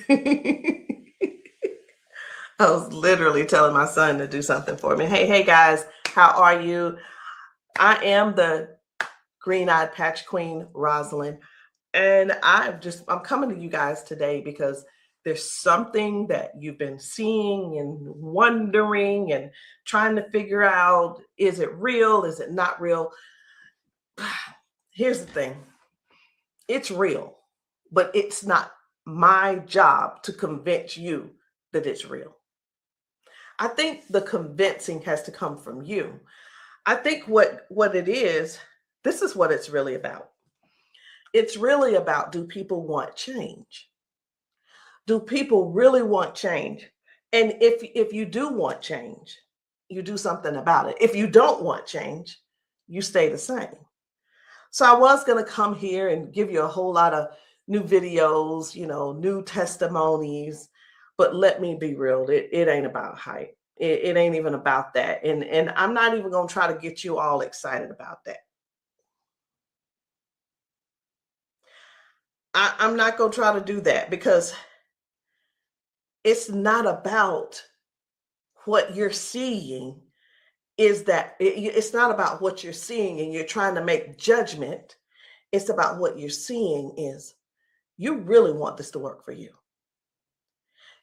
I was literally telling my son to do something for me. Hey guys, how are you? I am the green-eyed patch queen, Rosalind, and I'm coming to you guys today because there's something that you've been seeing and wondering and trying to figure out, is it real? Is it not real? Here's the thing. It's real, but it's not my job to convince you that it's real. I think the convincing has to come from you. I think what it is, this is what it's really about. It's really about, do people want change? Do people really want change? And if you do want change, you do something about it. If you don't want change, you stay the same. So I was going to come here and give you a whole lot of new videos, new testimonies, but let me be real, it ain't about hype. It ain't even about that. And I'm not even going to try to get you all excited about that. I'm not going to try to do that because it's not about what you're seeing. It's not about what you're seeing and you're trying to make judgment. It's about what you're seeing is you really want this to work for you.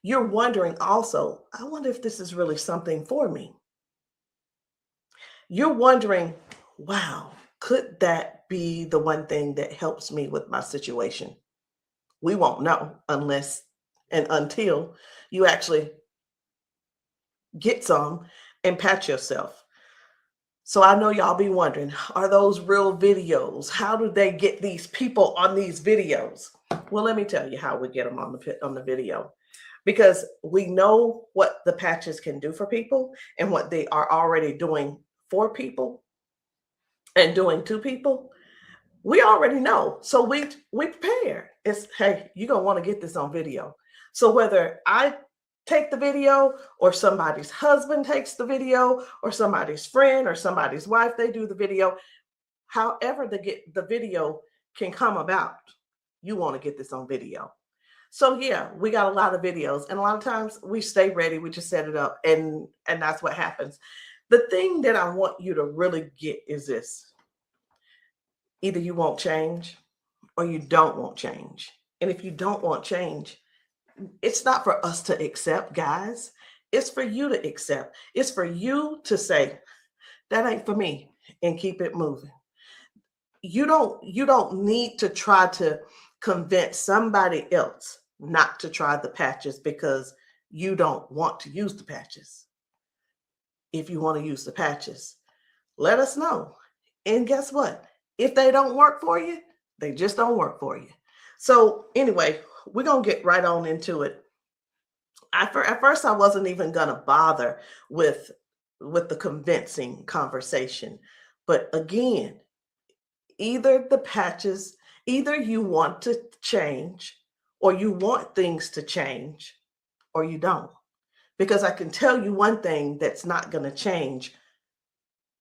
You're wondering also, I wonder if this is really something for me. You're wondering, wow, could that be the one thing that helps me with my situation? We won't know unless and until you actually get some and pat yourself. So I know y'all be wondering, are those real videos? How do they get these people on these videos? Well, let me tell you how we get them on the video. Because we know what the patches can do for people and what they are already doing for people and doing to people. We already know. So we prepare. It's, hey, you're going to want to get this on video. So whether I take the video or somebody's husband takes the video or somebody's friend or somebody's wife, they do the video, however the video can come about, you want to get this on video. So yeah, we got a lot of videos, and a lot of times we stay ready. We just set it up, and that's what happens. The thing that I want you to really get is this: either you won't change, or you don't want change. And if you don't want change, it's not for us to accept, guys. It's for you to accept. It's for you to say, that ain't for me, and keep it moving. You don't need to try to convince somebody else not to try the patches because you don't want to use the patches. If you want to use the patches, let us know. And guess what? If they don't work for you, they just don't work for you. So anyway, we're going to get right on into it. At first, I wasn't even going to bother with the convincing conversation. But again, either the patches, either you want to change or you want things to change or you don't. Because I can tell you one thing that's not going to change: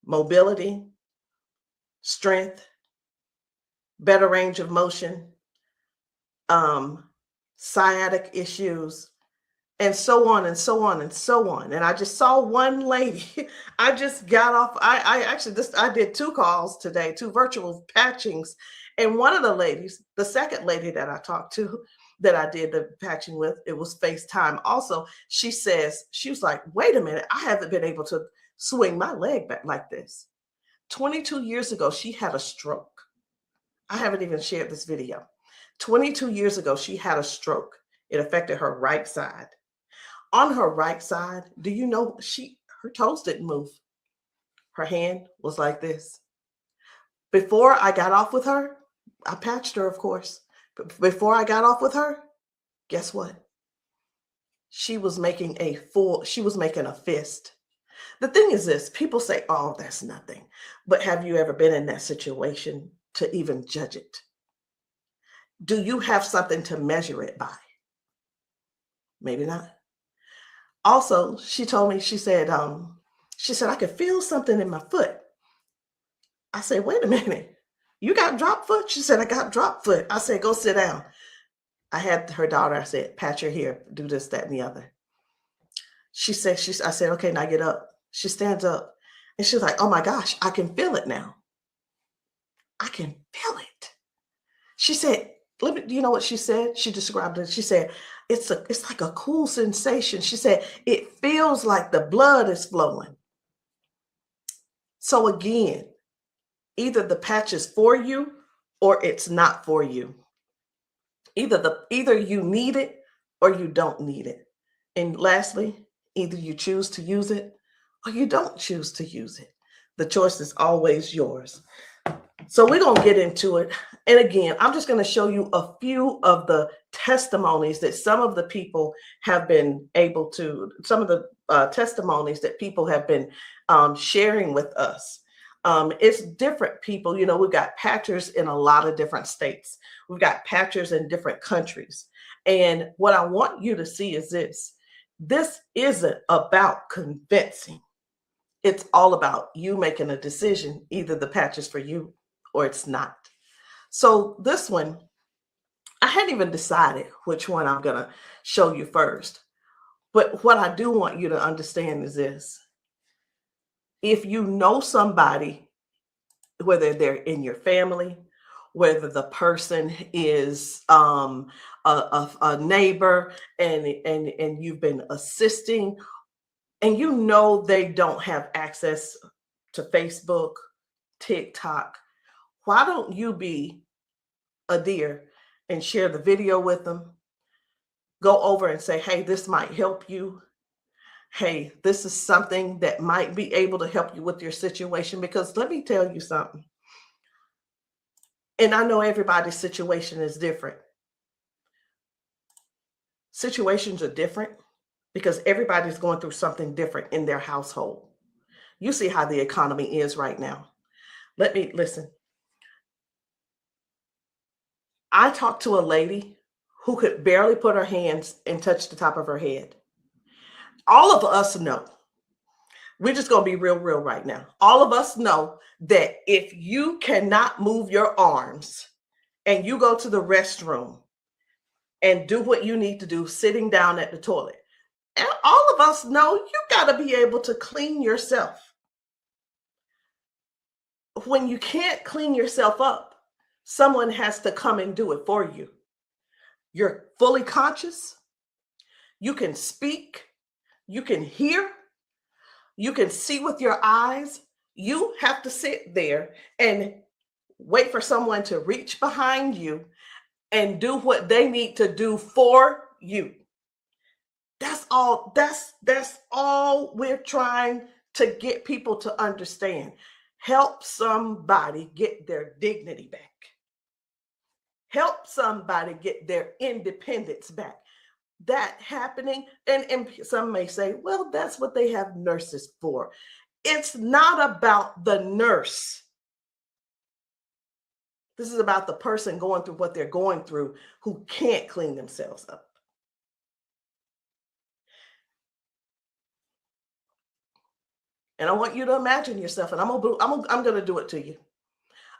mobility, strength, better range of motion, sciatic issues, and so on and so on and so on. And I just saw one lady. I just got off. I did 2 calls today, 2 virtual patchings. And one of the ladies, the second lady that I talked to, that I did the patching with, it was FaceTime also. She was like, wait a minute, I haven't been able to swing my leg back like this. 22 years ago, she had a stroke. I haven't even shared this video. 22 years ago, she had a stroke. It affected her right side. On her right side, do you know her toes didn't move? Her hand was like this. Before I got off with her, I patched her, of course. But before I got off with her, guess what? She was making a fist. The thing is this: people say, oh, that's nothing. But have you ever been in that situation to even judge it? Do you have something to measure it by? Maybe not. Also, she told me, she said, I could feel something in my foot. I said, wait a minute, you got drop foot? She said, I got drop foot. I said, go sit down. I had her daughter, I said, pat your hair, do this, that, and the other. I said, okay, now get up. She stands up and she's like, oh my gosh, I can feel it now. I can feel it. She said, do you know what she said? She described it. She said, it's like a cool sensation. She said, it feels like the blood is flowing. So again, either the patch is for you or it's not for you. Either you need it or you don't need it. And lastly, either you choose to use it or you don't choose to use it. The choice is always yours. So we're going to get into it. And again, I'm just going to show you a few of the testimonies that some of the people have been able to, some of the testimonies that people have been sharing with us. It's different people. You know, we've got patchers in a lot of different states. We've got patchers in different countries. And what I want you to see is this. This isn't about convincing. It's all about you making a decision. Either the patch is for you or it's not. So this one, I hadn't even decided which one I'm going to show you first. But what I do want you to understand is this. If you know somebody, whether they're in your family, whether the person is a neighbor and you've been assisting, and you know they don't have access to Facebook, TikTok, why don't you be a dear and share the video with them? Go over and say, hey, this might help you. Hey, this is something that might be able to help you with your situation. Because let me tell you something. And I know everybody's situation is different. Situations are different because everybody's going through something different in their household. You see how the economy is right now. Listen. I talked to a lady who could barely put her hands and touch the top of her head. All of us know, we're just going to be real right now. All of us know that if you cannot move your arms and you go to the restroom and do what you need to do sitting down at the toilet, and all of us know you got to be able to clean yourself. When you can't clean yourself up, someone has to come and do it for you. You're fully conscious. You can speak. You can hear. You can see with your eyes. You have to sit there and wait for someone to reach behind you and do what they need to do for you. That's all. That's all we're trying to get people to understand. Help somebody get their dignity back. Help somebody get their independence back. That happening, and some may say, well, that's what they have nurses for. It's not about the nurse. This is about the person going through what they're going through who can't clean themselves up. And I want you to imagine yourself, and I'm going to do it to you.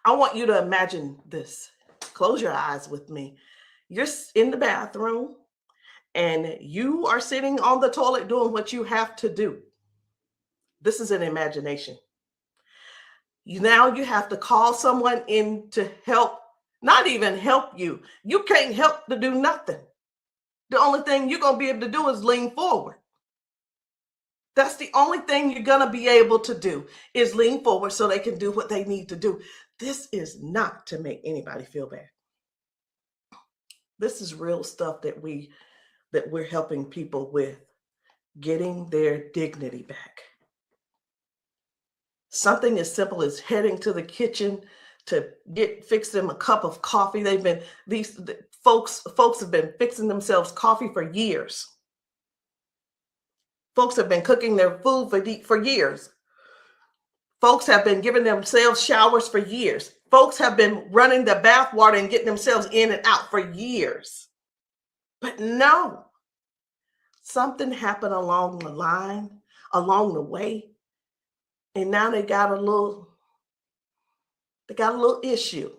I want you to imagine this. Close your eyes with me. You're in the bathroom and you are sitting on the toilet doing what you have to do. This is an imagination. Now you have to call someone in to help, not even help you. You can't help to do nothing. The only thing you're going to be able to do is lean forward. That's the only thing you're going to be able to do is lean forward so they can do what they need to do. This is not to make anybody feel bad. This is real stuff that we're helping people with, getting their dignity back. Something as simple as heading to the kitchen to fix them a cup of coffee. These folks have been fixing themselves coffee for years. Folks have been cooking their food for years. Folks have been giving themselves showers for years. Folks have been running the bath water and getting themselves in and out for years. But no, something happened along the line, along the way, and now they got a little issue.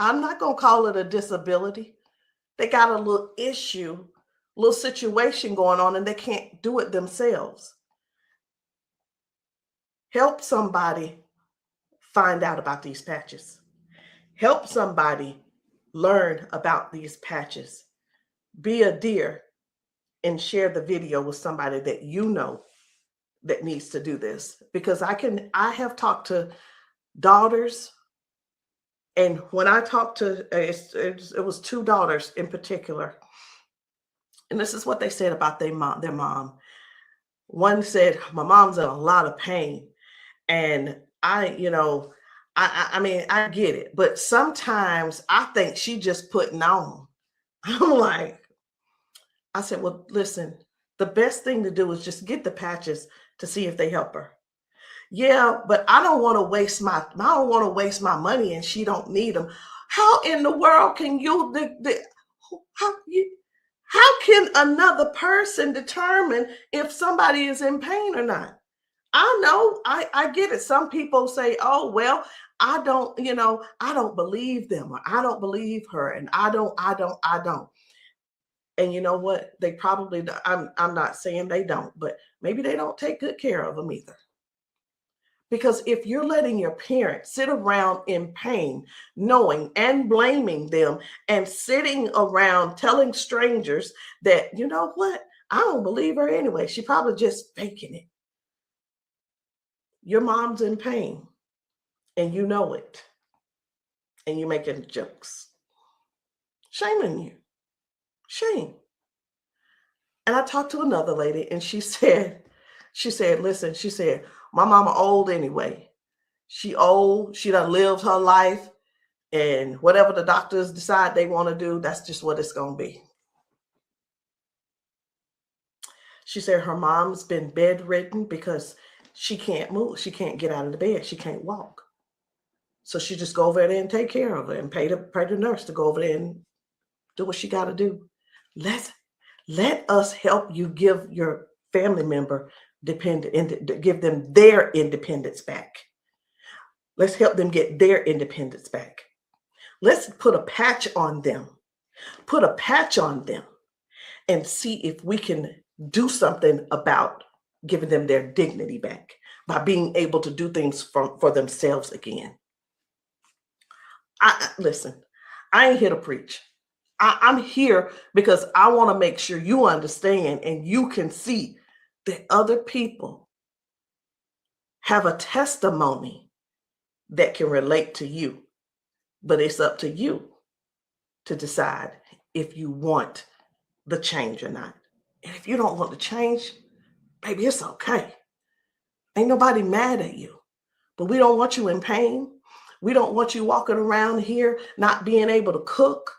I'm not going to call it a disability They got a little issue, little situation going on, and they can't do it themselves. Help somebody find out about these patches. Help somebody learn about these patches. Be a dear and share the video with somebody that you know that needs to do this. Because I have talked to daughters, and when I talked to, it was two daughters in particular, and this is what they said about their mom. One said, "My mom's in a lot of pain, and I mean, I get it, but sometimes I think she just putting on." I'm like, I said, "Well, listen, the best thing to do is just get the patches to see if they help her." "Yeah, but I don't want to waste my money, and she don't need them." How in the world can you how you how can another person determine if somebody is in pain or not? I know, I get it. Some people say, "Oh, well, I don't believe them, or I don't believe her, and I don't." And you know what? They probably, I'm not saying they don't, but maybe they don't take good care of them either. Because if you're letting your parents sit around in pain, knowing and blaming them, and sitting around telling strangers that, you know what, I don't believe her anyway, she probably just faking it. Your mom's in pain and you know it, and you're making jokes. Shame on you. Shame. And I talked to another lady, and she said, listen, she said, my mama old anyway. She old, she done lived her life, and whatever the doctors decide they want to do, that's just what it's going to be. She said her mom's been bedridden because she can't move. She can't get out of the bed. She can't walk. So she just go over there and take care of her and pay the nurse to go over there and do what she got to do. Let us help you give your family member give them their independence back. Let's help them get their independence back. Let's put a patch on them. Put a patch on them and see if we can do something about giving them their dignity back by being able to do things for themselves again. Listen, I ain't here to preach. I'm here because I want to make sure you understand and you can see that other people have a testimony that can relate to you. But it's up to you to decide if you want the change or not. And if you don't want the change, baby, it's okay. Ain't nobody mad at you. But we don't want you in pain. We don't want you walking around here not being able to cook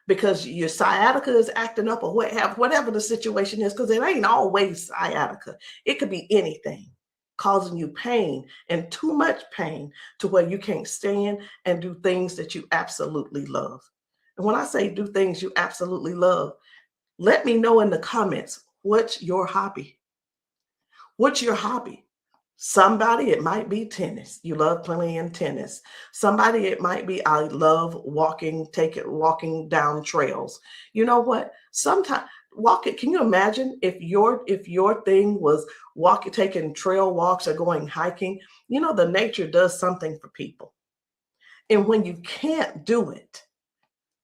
because your sciatica is acting up, or whatever the situation is, because it ain't always sciatica. It could be anything causing you pain, and too much pain to where you can't stand and do things that you absolutely love. And when I say do things you absolutely love, let me know in the comments, what's your hobby? What's your hobby? Somebody, it might be tennis. You love playing tennis. Somebody, it might be, I love walking down trails. You know what? Sometimes walking, can you imagine if your thing was taking trail walks or going hiking? You know, the nature does something for people. And when you can't do it,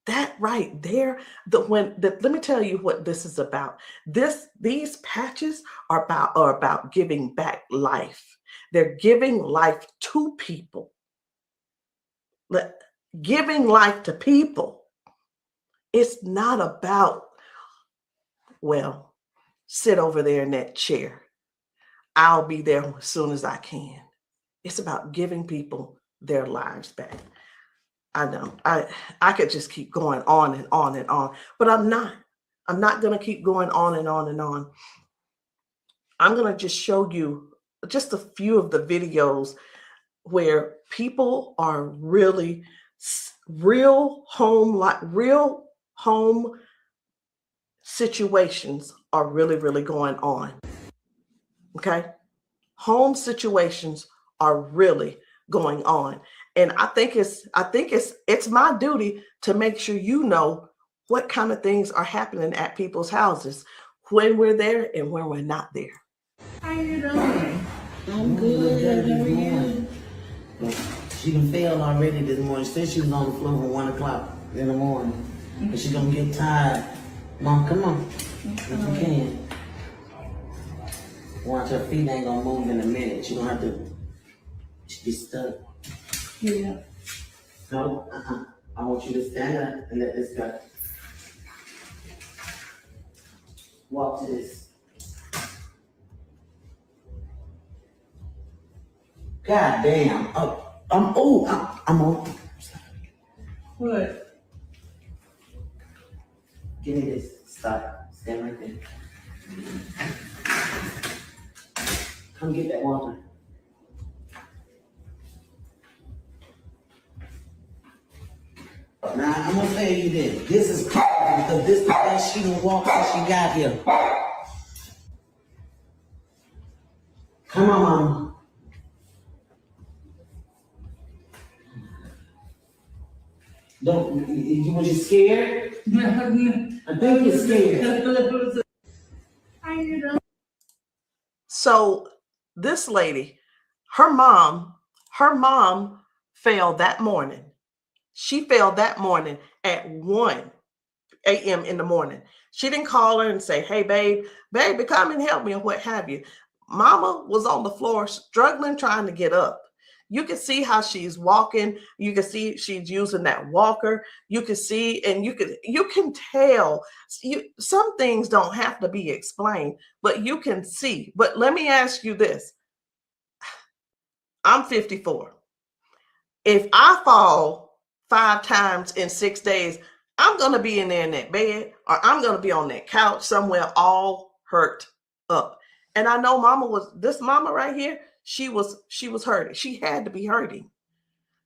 that right there, let me tell you what this is about. These patches are about giving back life. They're giving life to people. Giving life to people. It's not about, well, sit over there in that chair. I'll be there as soon as I can. It's about giving people their lives back. I know I could just keep going on and on and on, but I'm not. I'm not going to keep going on and on and on. I'm going to just show you just a few of the videos where people are really real home situations are really going on. Okay? Home situations are really going on. And I think it's my duty to make sure you know what kind of things are happening at people's houses when we're there and when we're not there. How you doing? I'm good. How are you? She done failed already this morning. She said she was on the floor from 1 o'clock in the morning. But she gonna get tired. Mom, come on. If you can. Watch, her feet ain't gonna move in a minute. She gonna have to be stuck. Yeah. No, I want you to stand up and let this go. Walk to this. God damn. I'm on. What? Give me this. Stop. Stand right there. Come get that water. Now, I'm gonna tell you this. This is powerful because this is the best she done walked since she got here. Come on, Mama. Don't, was you scared? I think you're scared. How you doing? So this lady, her mom fell that morning. She fell that morning at 1 a.m. in the morning. She didn't call her and say, hey, baby, come and help me, or what have you. Mama was on the floor struggling, trying to get up. You can see how she's walking. You can see she's using that walker. You can see, and you can tell. Some things don't have to be explained, but you can see. But let me ask you this. I'm 54. If I fall 5 times in 6 days, I'm going to be in there in that bed, or I'm going to be on that couch somewhere all hurt up. And I know this mama right here, she was hurting. She had to be hurting.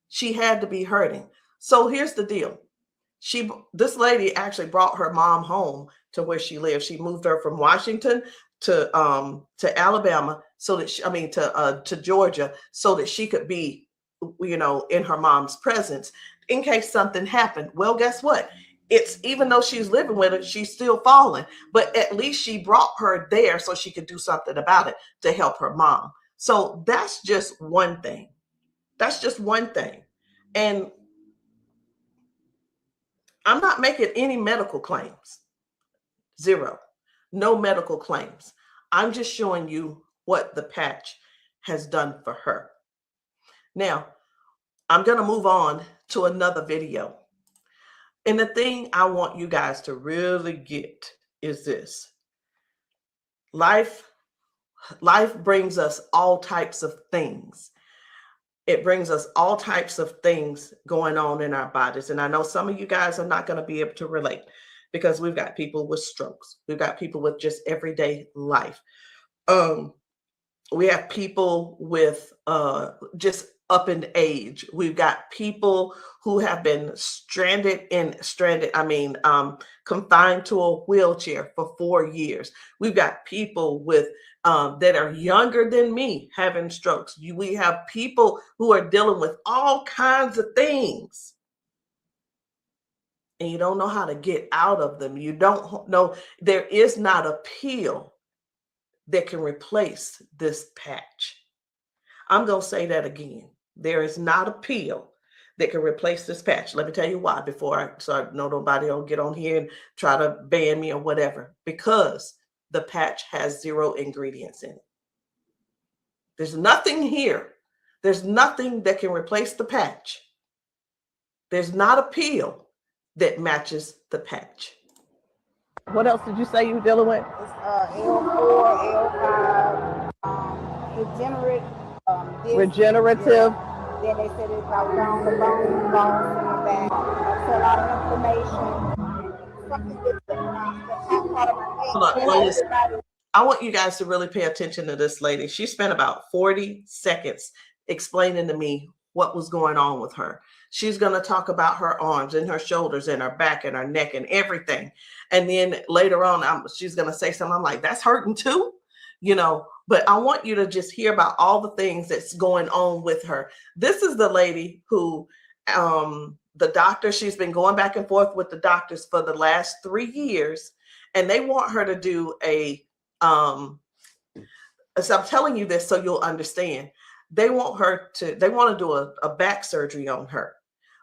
She had to be hurting. So here's the deal. This lady actually brought her mom home to where she lived. She moved her from Washington to Alabama to Georgia, so that she could be, in her mom's presence in case something happened. Well, guess what? It's, even though she's living with her, she's still falling, but at least she brought her there so she could do something about it to help her mom. So that's just one thing. That's just one thing. And I'm not making any medical claims. Zero. No medical claims. I'm just showing you what the patch has done for her. Now, I'm going to move on to another video. And the thing I want you guys to really get is this. Life brings us all types of things. It brings us all types of things going on in our bodies. And I know some of you guys are not going to be able to relate, because we've got people with strokes. We've got people with just everyday life. We have people with just up in age. We've got people who have been confined to a wheelchair for 4 years. We've got people with that are younger than me having strokes. We have people who are dealing with all kinds of things, and you don't know how to get out of them. You don't know. There is not a pill that can replace this patch. I'm going to say that again. There is not a pill that can replace this patch. Let me tell you why, so I know nobody will get on here and try to ban me or whatever. Because the patch has 0 ingredients in it. There's nothing here. There's nothing that can replace the patch. There's not a pill that matches the patch. What else did you say you were dealing with? It's L4, L5, Regenerative. Yeah. Then they said if I was on the bone loss in the back. That's a lot of information. Something that's I want you guys to really pay attention to this lady. She spent about 40 seconds explaining to me what was going on with her. She's going to talk about her arms and her shoulders and her back and her neck and everything. And then later on, she's going to say something. I'm like, that's hurting too, but I want you to just hear about all the things that's going on with her. This is the lady who the doctor, she's been going back and forth with the doctors for the last 3 years, and they want her to do so I'm telling you this so you'll understand. They want to do a back surgery on her,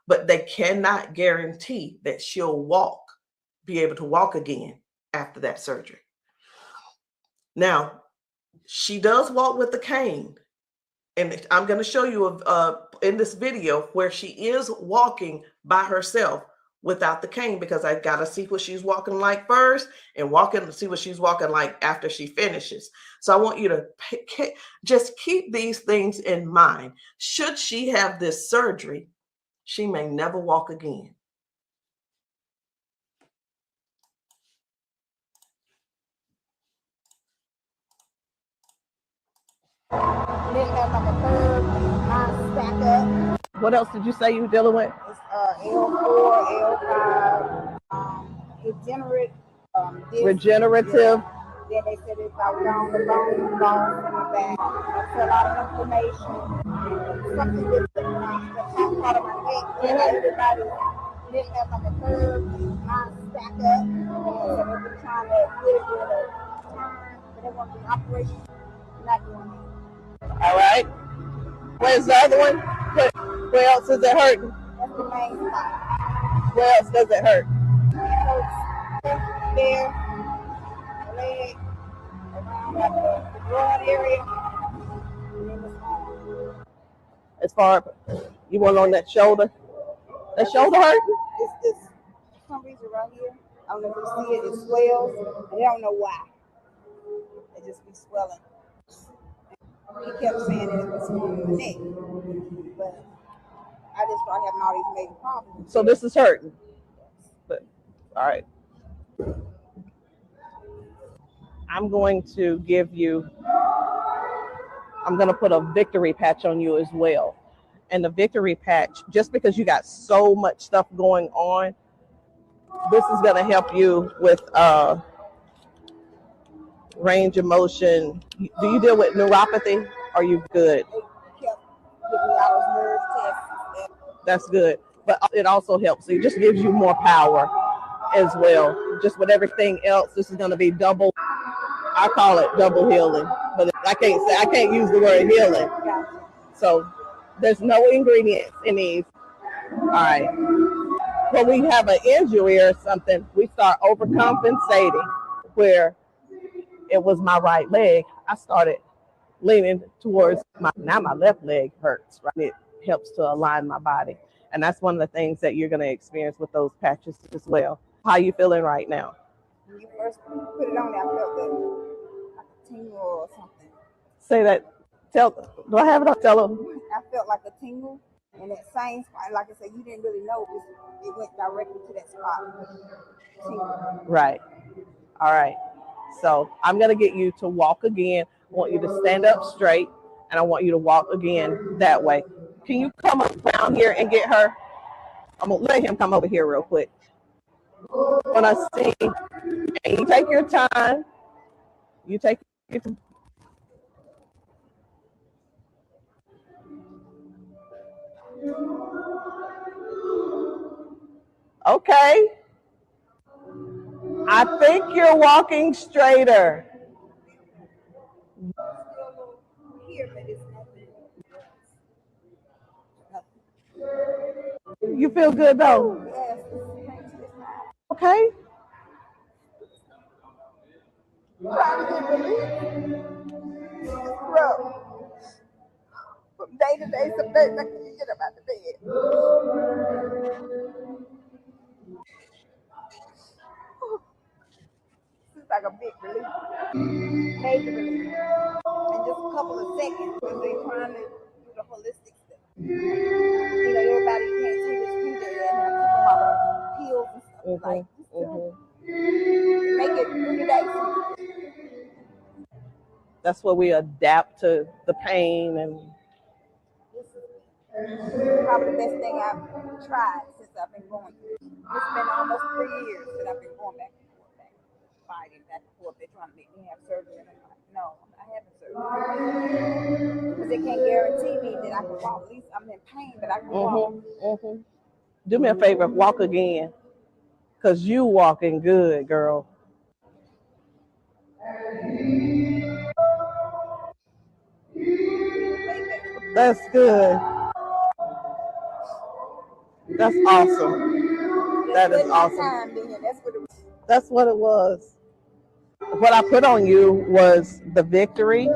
but they cannot guarantee that she'll be able to walk again after that surgery. Now, she does walk with a cane, and I'm going to show you in this video where she is walking by herself without the cane, because I got to see what she's walking like first and see what she's walking like after she finishes. So I want you to just keep these things in mind. Should she have this surgery, she may never walk again. What else did you say you were dealing with? It's L4, L5, regenerative. Yeah. Then they said if I was on the bone back, that's a lot of inflammation. Something with the top part of my neck. Everybody living up on the curve, mine stack up. So they've been trying to get it with a turn, but they want the operation. Not doing it. All right. Where's the other one? Where else is it hurting? That's the main spot. Where else does it hurt? It hurts there, leg, around like the broad area, and then the arm. As far you want on that shoulder? That shoulder hurt? It's this, for some reason right here. I don't know if you see it, it swells, and they don't know why. It just be swelling. He kept saying that it was from the neck, but I just started having all these major problems. So this is hurting. But, all right. I'm going to put a victory patch on you as well. And the victory patch, just because you got so much stuff going on, this is going to help you with range of motion. Do you deal with neuropathy? Are you good? They kept giving me all those nerve tests. That's good. But it also helps. It just gives you more power as well. Just with everything else, this is going to be double. I call it double healing, but I can't use the word healing. So there's no ingredients in these. All right. When we have an injury or something, we start overcompensating. Where it was my right leg, I started leaning towards now my left leg hurts, right? It helps to align my body. And that's one of the things that you're going to experience with those patches as well. How are you feeling right now? When you first put it on there, I felt like a tingle or something. Say that. Do I have it? Tell them. I felt like a tingle in that same spot. Like I said, you didn't really know it went directly to that spot. Tingle. Right. All right. So I'm going to get you to walk again. I want you to stand up straight, and I want you to walk again that way. Can you come up down here and get her? I'm going to let him come over here real quick. When I see, and you take your time. You take your time. Okay. I think you're walking straighter. You feel good though? Okay. From day to day, some days I can't get up out of bed. It's like a big relief, major relief, in just a couple of seconds because they're trying to do the holistic stuff. You know, everybody can't see this picture and have to all the pills and stuff like make it 3 days. That's where we adapt to the pain and. This is probably the best thing I've tried since I've been going through. It's been almost 3 years that I've been going back and forth, fighting back and forth. They're trying to make me have surgery, and I'm like, no, I haven't surgery because they can't guarantee me that I can walk. At least I'm in pain, but I can walk. Do me a favor, walk again, because you walking good, girl. That's good. That's awesome. That is awesome. That's what it was. What I put on you was the victory,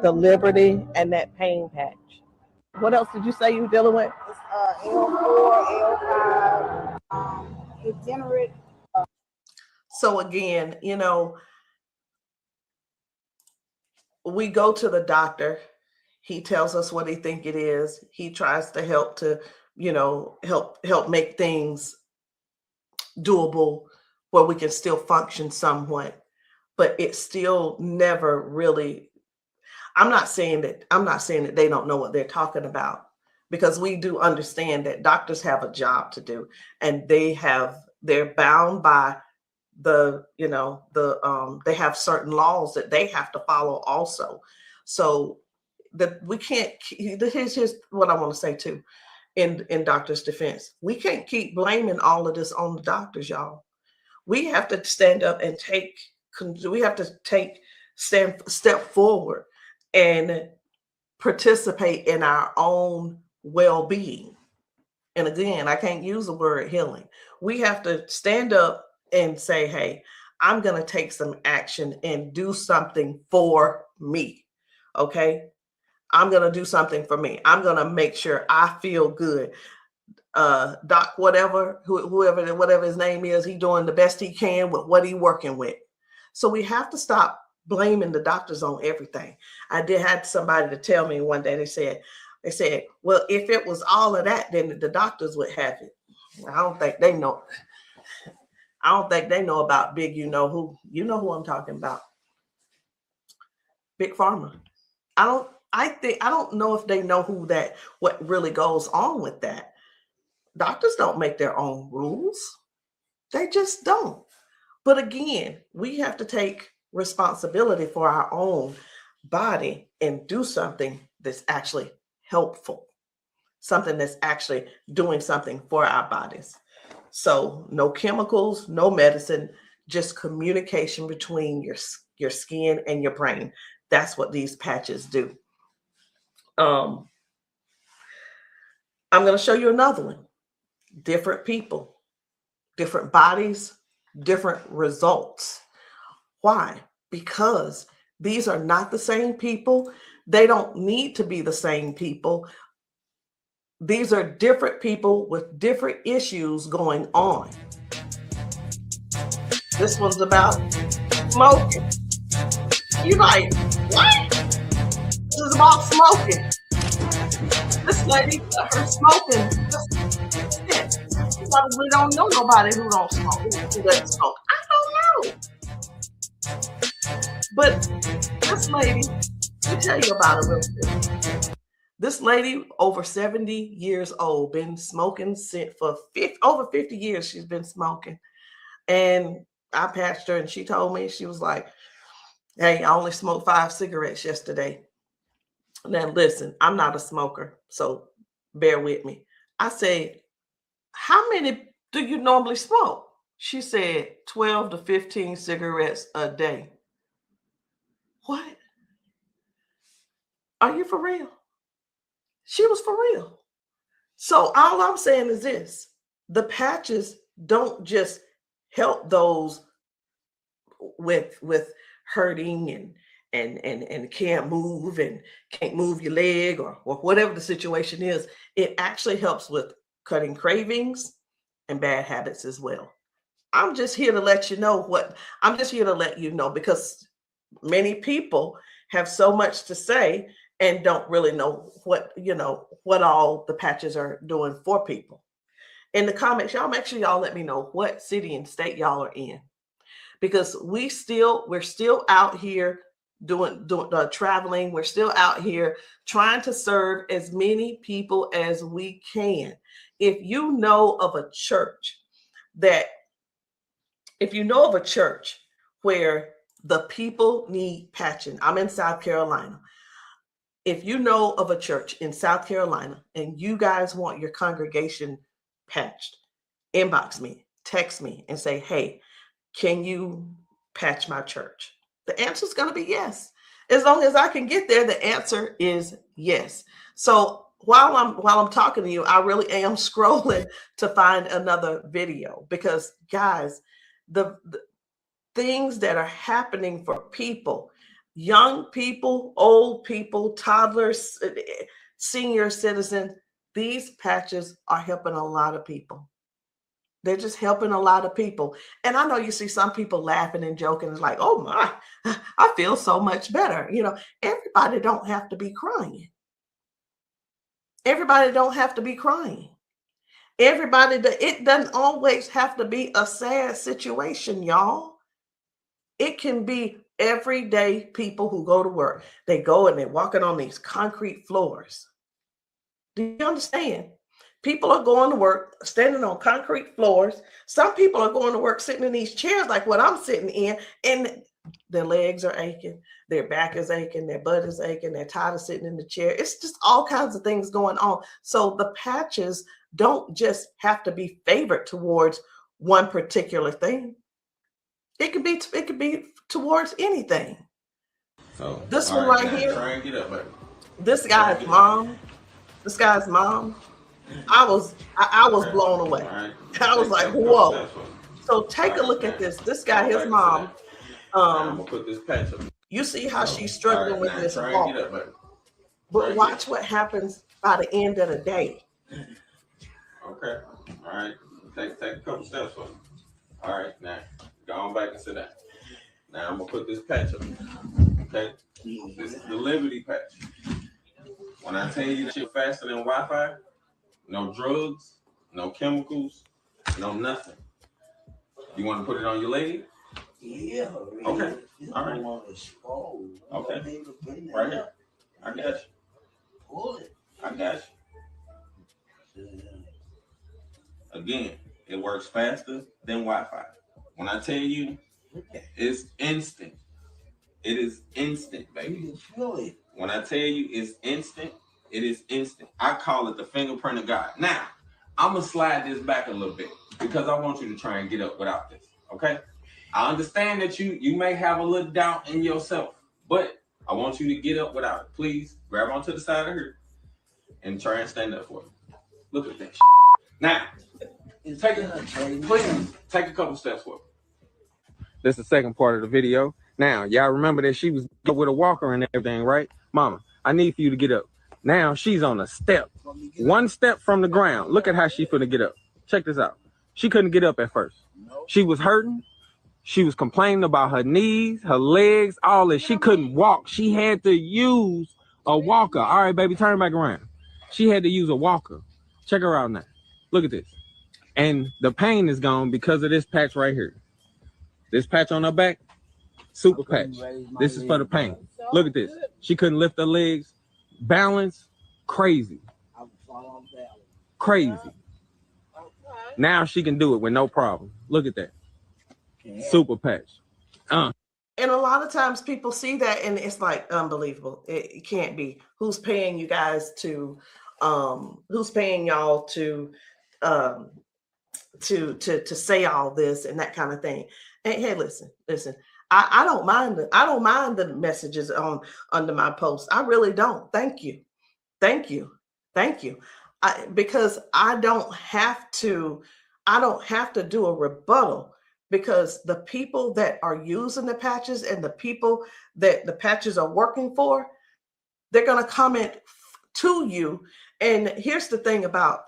the liberty, and that pain patch. What else did you say you were dealing with? It's L4, L5, degenerate. So again, we go to the doctor. He tells us what he think it is. He tries to help to, help make things doable where we can still function somewhat, but it's still never really. I'm not saying that they don't know what they're talking about, because we do understand that doctors have a job to do, and they're bound by they have certain laws that they have to follow also. So that we can't. Here's what I want to say too. In doctors' defense, we can't keep blaming all of this on the doctors, y'all. We have to stand up and step forward and participate in our own well-being. And again, I can't use the word healing. We have to stand up and say, hey, I'm going to take some action and do something for me. Okay. I'm going to do something for me. I'm going to make sure I feel good. Doc, whatever his name is, he doing the best he can with what he working with. So we have to stop blaming the doctors on everything. I did have somebody to tell me one day, they said, well, if it was all of that, then the doctors would have it. I don't think they know. I don't think they know about big, you know who I'm talking about. Big Pharma. I don't know if they know what really goes on with that. Doctors don't make their own rules. They just don't. But again, we have to take responsibility for our own body and do something that's actually helpful, something that's actually doing something for our bodies. So no chemicals, no medicine, just communication between your skin and your brain. That's what these patches do. I'm going to show you another one. Different people, different bodies, different results. Why? Because these are not the same people. They don't need to be the same people. These are different people with different issues going on. This one's about smoking. You like, what? This is about smoking. This lady, her smoking. You probably don't know nobody who don't smoke, who doesn't smoke. I don't know. But this lady, let me tell you about her real quick. This lady, over 70 years old, been smoking for over 50 years. She's been smoking. And I patched her, and she told me, she was like, hey, I only smoked 5 cigarettes yesterday. Now, listen, I'm not a smoker, so bear with me. I said, how many do you normally smoke? She said 12 to 15 cigarettes a day. What? Are you for real? She was for real. So all I'm saying is this: the patches don't just help those with hurting and can't move and can't move your leg or whatever the situation is. It actually helps with cutting cravings and bad habits as well. I'm just here to let you know because many people have so much to say and don't really know what all the patches are doing for people. In the comments, y'all make sure y'all let me know what city and state y'all are in, because we're still out here doing traveling. We're still out here trying to serve as many people as we can. If you know of a church where the people need patching, I'm in South Carolina. if you know of a church in South Carolina and you guys want your congregation patched, inbox me, text me, and say, hey, can you patch my church? The answer is going to be yes. As long as I can get there, the answer is yes. So while I'm talking to you, I really am scrolling to find another video, because guys, the things that are happening for people, young people, old people, toddlers, senior citizens, these patches are helping a lot of people. They're just helping a lot of people. And I know you see some people laughing and joking. It's like, oh my, I feel so much better. You know, everybody don't have to be crying. Everybody don't have to be crying. It doesn't always have to be a sad situation, y'all. It can be everyday people who go to work. They go and they're walking on these concrete floors. Do you understand? People are going to work standing on concrete floors. Some people are going to work sitting in these chairs like what I'm sitting in, and their legs are aching, their back is aching, their butt is aching, they're tired of sitting in the chair. It's just all kinds of things going on. So the patches don't just have to be favored towards one particular thing. It could be towards anything. So this one right here, try and get up, baby. This guy's mom, I was blown away. Right. I was like, whoa. So take a look at this. This guy, his mom, I'm gonna put this patch up. you see how she's struggling with this try and walk. get up, baby. But watch what happens by the end of the day. Okay. All right. Take a couple steps for me. All right. Now go on back and sit down. Now I'm gonna put this patch up. Okay. This is the Liberty patch. When I tell you that you're faster than Wi-Fi, no drugs, no chemicals, no nothing. You want to put it on your leg? Yeah. Okay. All right. Okay. Right here. I got you. Pull it. I got you. Again, it works faster than Wi-Fi. When I tell you, it's instant. It is instant, baby. You can feel it. When I tell you it's instant, it is instant. I call it the fingerprint of God. Now, I'm going to slide this back a little bit because I want you to try and get up without this, okay? I understand that you may have a little doubt in yourself, but I want you to get up without it. Please grab onto the side of her and try and stand up for me. Look at that shit. Now, take a couple steps forward. This is the second part of the video. Now, y'all remember that she was with a walker and everything, right? Mama, I need for you to get up. Now she's on a step. One step from the ground. Look at how she finna get up. Check this out. She couldn't get up at first. She was hurting. She was complaining about her knees, her legs, all that. She couldn't walk. She had to use a walker. All right, baby, turn back around. She had to use a walker. Check her out now. Look at this. And the pain is gone because of this patch right here. This patch on her back, super patch. This is for the pain. Look at this. She couldn't lift her legs. Balance, crazy. Crazy. Now she can do it with no problem. Look at that. Super patch. And a lot of times people see that and it's like unbelievable. It can't be. Who's paying you guys to who's paying y'all to say all this and that kind of thing. And hey, listen. I don't mind the messages under my post. I really don't. Thank you. Because I don't have to do a rebuttal, because the people that are using the patches and the people that the patches are working for, they're going to comment to you. And here's the thing I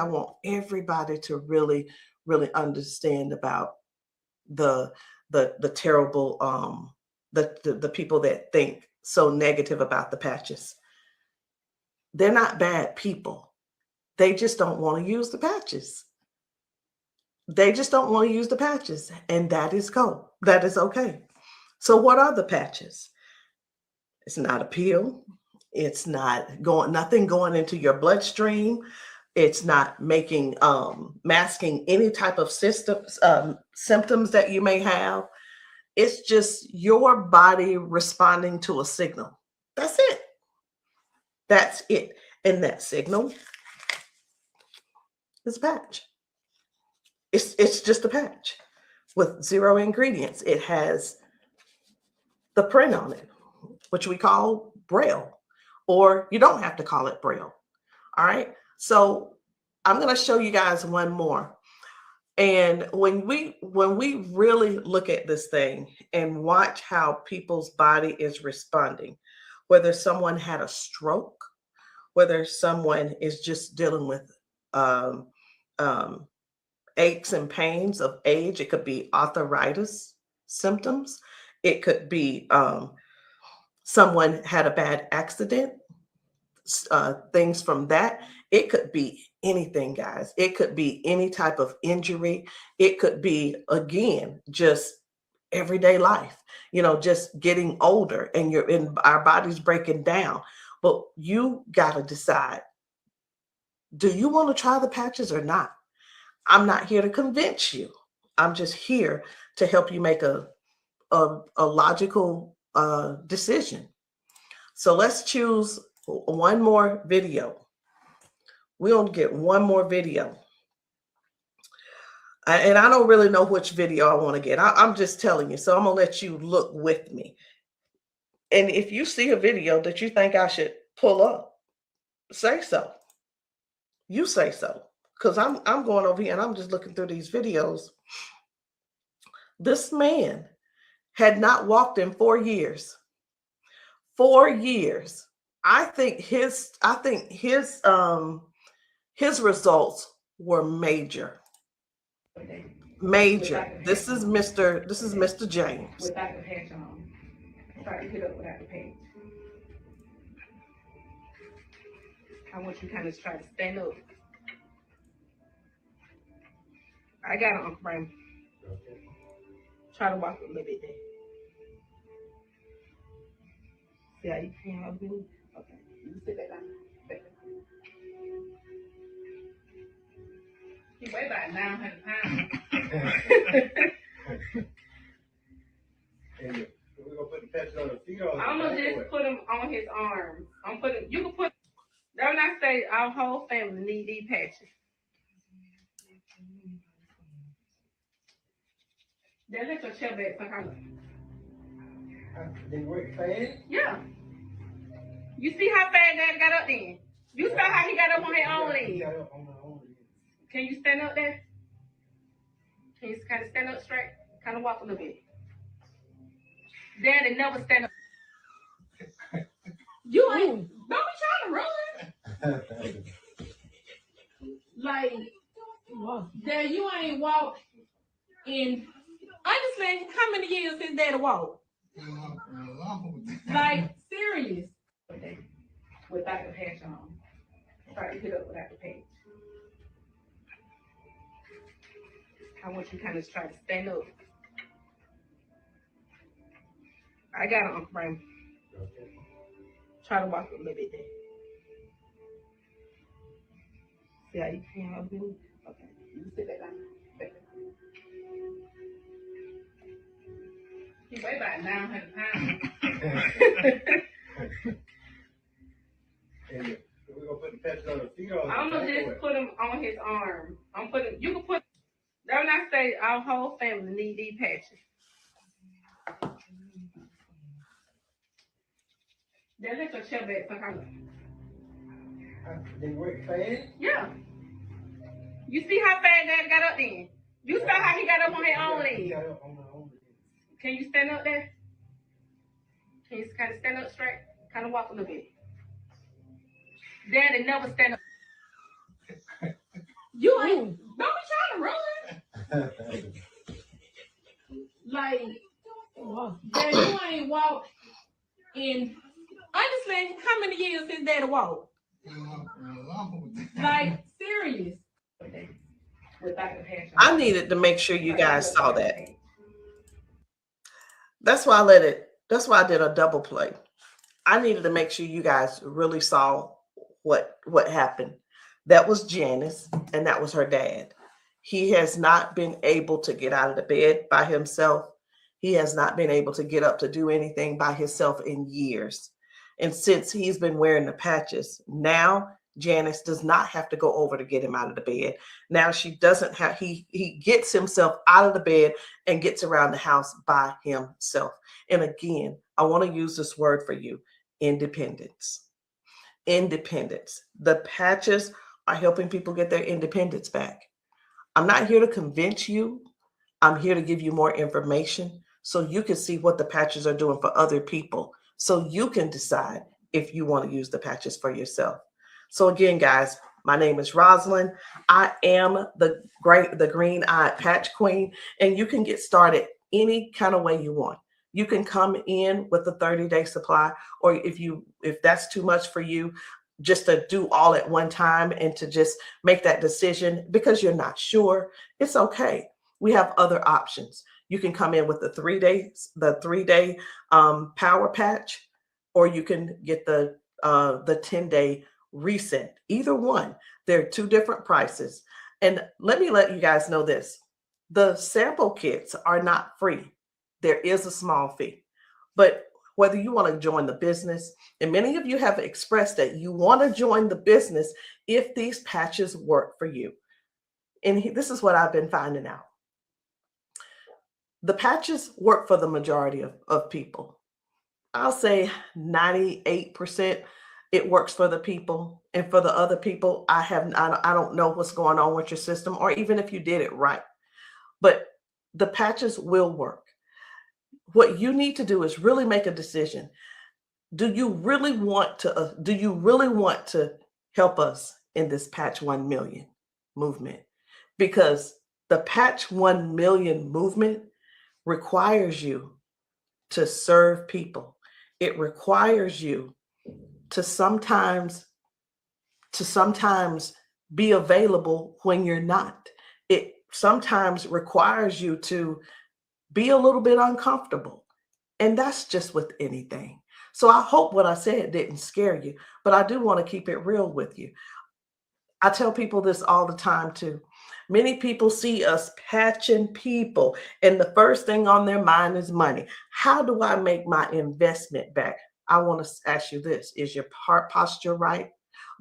want everybody to really, really understand about the terrible, the people that think so negative about the patches. They're not bad people. They just don't want to use the patches. And that is cool. That is okay. So what are the patches? It's not a pill. It's nothing going into your bloodstream. It's not masking any type of symptoms that you may have. It's just your body responding to a signal. That's it. That's it. And that signal is a patch. It's just a patch with 0 ingredients. It has the print on it, which we call Braille, or you don't have to call it Braille. All right. So I'm going to show you guys one more. And when we really look at this thing and watch how people's body is responding, whether someone had a stroke, whether someone is just dealing with aches and pains of age, it could be arthritis symptoms, it could be someone had a bad accident, things from that. It could be anything, guys. It could be any type of injury. It could be, again, just everyday life, just getting older and our body's breaking down. But you got to decide, do you want to try the patches or not? I'm not here to convince you. I'm just here to help you make a logical decision. So let's choose one more video. We only get one more video. And I don't really know which video I want to get. I'm just telling you. So I'm going to let you look with me. And if you see a video that you think I should pull up, say so. You say so. Because I'm going over here and I'm just looking through these videos. This man had not walked in 4 years. 4 years. I think his results were major. Major. This is Mr. James. Without the patch on. Try to get up without the patch. I want you to kind of try to stand up. I got it, Uncle Brian. Try to walk a little bit there. See how you can help me? Okay. You sit back down. Back down. He weigh about 900 pounds. And we're gonna put the patches on the feet or I'm gonna just put them on his arms. You can put, that when I say our whole family need these patches. Then let your chair back somehow. They work fast? Yeah. You see how fast Dad got up then? You saw how he got up on his own leg. Can you stand up there? Can you kind of stand up straight? Kind of walk a little bit. Daddy never stand up. You ain't, don't be trying to run. Like, Dad, you ain't walked in, honestly, how many years since Daddy walked? Like, serious. Without the patch on. Try to get up without the patch. I want you to kind of try to stand up. I got it, Uncle Brian. Try to walk a little bit there. See how you can help me? Okay. You sit back down. Back down. He weigh about 900 pounds. And we're gonna put the patches on the feet or I'm gonna just put them on his arm. You can put, that when I say our whole family need these patches. Then let your chair back somehow. They work fast? Yeah. You see how fast Dad got up then? You saw how he got up on his own leg. Can you stand up there? Can you kind of stand up straight? Kind of walk a little bit. Daddy never stand up. You ain't, don't be trying to run. Like, Dad, you ain't walked in, honestly, how many years since Daddy walked? Like, serious. Without the patch on. I needed to make sure you guys saw that. That's why I did a double play. I needed to make sure you guys really saw what happened. That was Janice, and that was her dad. He has not been able to get out of the bed by himself. He has not been able to get up to do anything by himself in years. And since he's been wearing the patches, now Janice does not have to go over to get him out of the bed. Now she doesn't have, he gets himself out of the bed and gets around the house by himself. And again, I want to use this word for you, independence. Independence. The patches are helping people get their independence back. I'm not here to convince you. I'm here to give you more information so you can see what the patches are doing for other people, so you can decide if you want to use the patches for yourself. So again, guys, my name is Rosalind. I am the green-eyed patch queen, and you can get started any kind of way you want. You can come in with a 30-day supply, or if that's too much for you, just to do all at one time and to just make that decision because you're not sure, it's okay. We have other options. You can come in with the 3-day power patch, or you can get the 10-day reset. Either one. There are 2 different prices. And let me let you guys know this. The sample kits are not free. There is a small fee. But whether you want to join the business, and many of you have expressed that you want to join the business if these patches work for you. And this is what I've been finding out. The patches work for the majority of people. I'll say 98% it works for the people. And for the other people, I don't know what's going on with your system, or even if you did it right. But the patches will work. What you need to do is really make a decision. Do you really want to help us in this Patch 1 Million movement? Because the Patch 1 Million movement requires you to serve people. It requires you to sometimes be available when you're not. It sometimes requires you to be a little bit uncomfortable. And that's just with anything. So I hope what I said didn't scare you, but I do want to keep it real with you. I tell people this all the time too. Many people see us patching people, and the first thing on their mind is money. How do I make my investment back? I want to ask you this. Is your heart posture right?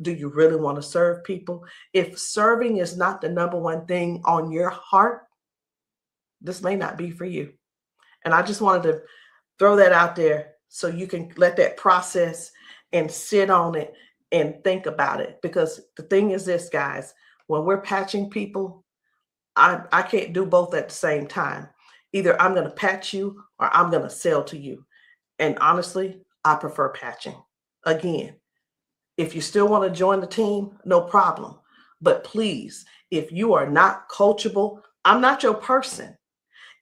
Do you really want to serve people? If serving is not the number one thing on your heart, this may not be for you. And I just wanted to throw that out there so you can let that process and sit on it and think about it. Because the thing is this, guys, when we're patching people, I can't do both at the same time. Either I'm going to patch you or I'm going to sell to you. And honestly, I prefer patching. Again, if you still want to join the team, no problem. But please, if you are not coachable, I'm not your person.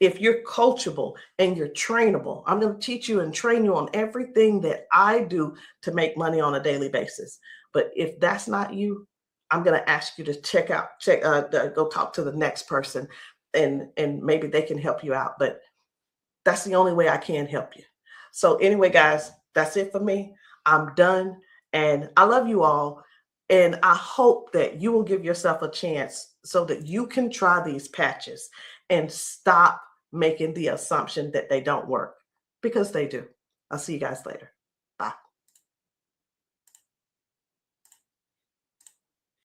If you're coachable and you're trainable, I'm going to teach you and train you on everything that I do to make money on a daily basis. But if that's not you, I'm going to ask you to go talk to the next person, and maybe they can help you out. But that's the only way I can help you. So anyway, guys, that's it for me. I'm done. And I love you all. And I hope that you will give yourself a chance so that you can try these patches and stop making the assumption that they don't work, because they do. I'll see you guys later. Bye.